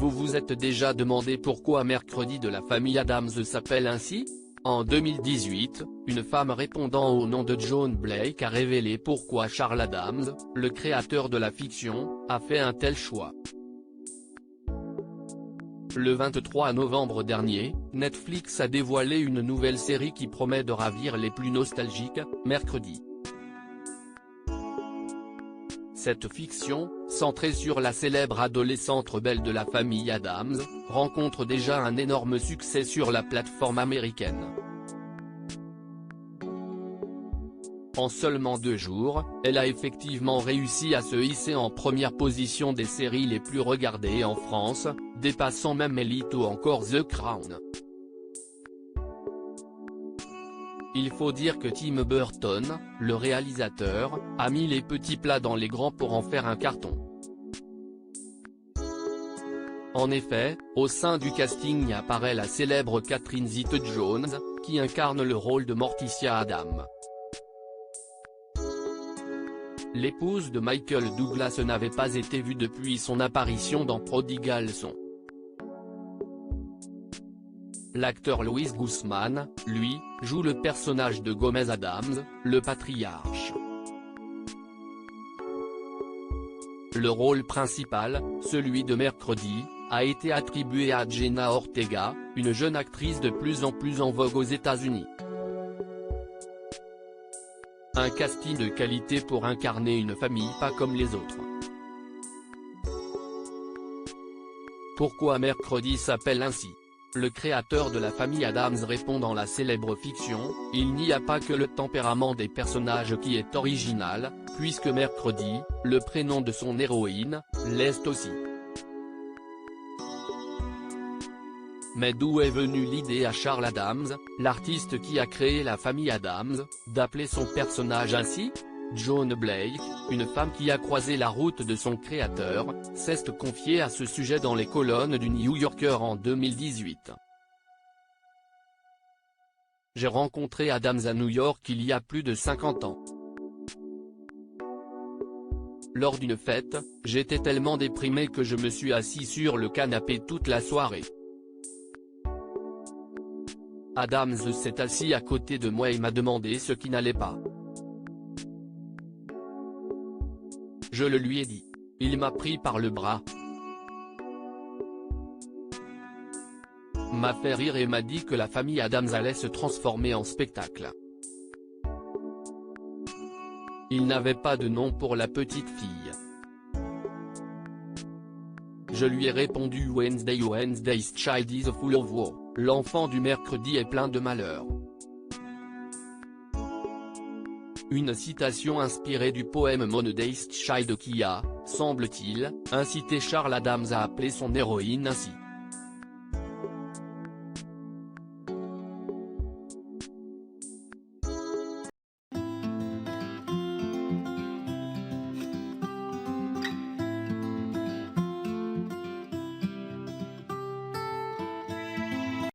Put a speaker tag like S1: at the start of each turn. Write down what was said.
S1: Vous vous êtes déjà demandé pourquoi Mercredi de la famille Addams s'appelle ainsi? En 2018, une femme répondant au nom de John Blake a révélé pourquoi Charles Addams, le créateur de la fiction, a fait un tel choix. Le 23 novembre dernier, Netflix a dévoilé une nouvelle série qui promet de ravir les plus nostalgiques, Mercredi. Cette fiction, centrée sur la célèbre adolescente rebelle de la famille Addams, rencontre déjà un énorme succès sur la plateforme américaine. En seulement 2 jours, elle a effectivement réussi à se hisser en première position des séries les plus regardées en France, dépassant même Elite ou encore The Crown. Il faut dire que Tim Burton, le réalisateur, a mis les petits plats dans les grands pour en faire un carton. En effet, au sein du casting apparaît la célèbre Catherine Zeta-Jones, qui incarne le rôle de Morticia Addams. L'épouse de Michael Douglas n'avait pas été vue depuis son apparition dans Prodigal Son. L'acteur Luis Guzmán, lui, joue le personnage de Gomez Addams, le patriarche. Le rôle principal, celui de Mercredi, a été attribué à Jenna Ortega, une jeune actrice de plus en plus en vogue aux États-Unis. Un casting de qualité pour incarner une famille pas comme les autres. Pourquoi Mercredi s'appelle ainsi? Le créateur de la famille Addams répond dans la célèbre fiction, il n'y a pas que le tempérament des personnages qui est original, puisque Mercredi, le prénom de son héroïne, l'est aussi. Mais d'où est venue l'idée à Charles Addams, l'artiste qui a créé la famille Addams, d'appeler son personnage ainsi? John Blake, une femme qui a croisé la route de son créateur, s'est confiée à ce sujet dans les colonnes du New Yorker en 2018. J'ai rencontré Addams à New York il y a plus de 50 ans. Lors d'une fête, j'étais tellement déprimé que je me suis assis sur le canapé toute la soirée. Addams s'est assis à côté de moi et m'a demandé ce qui n'allait pas. Je le lui ai dit. Il m'a pris par le bras, m'a fait rire et m'a dit que la famille Addams allait se transformer en spectacle. Il n'avait pas de nom pour la petite fille. Je lui ai répondu Wednesday's child is full of woe, l'enfant du mercredi est plein de malheur. Une citation inspirée du poème Monday's Child qui a, semble-t-il, incité Charles Addams à appeler son héroïne ainsi.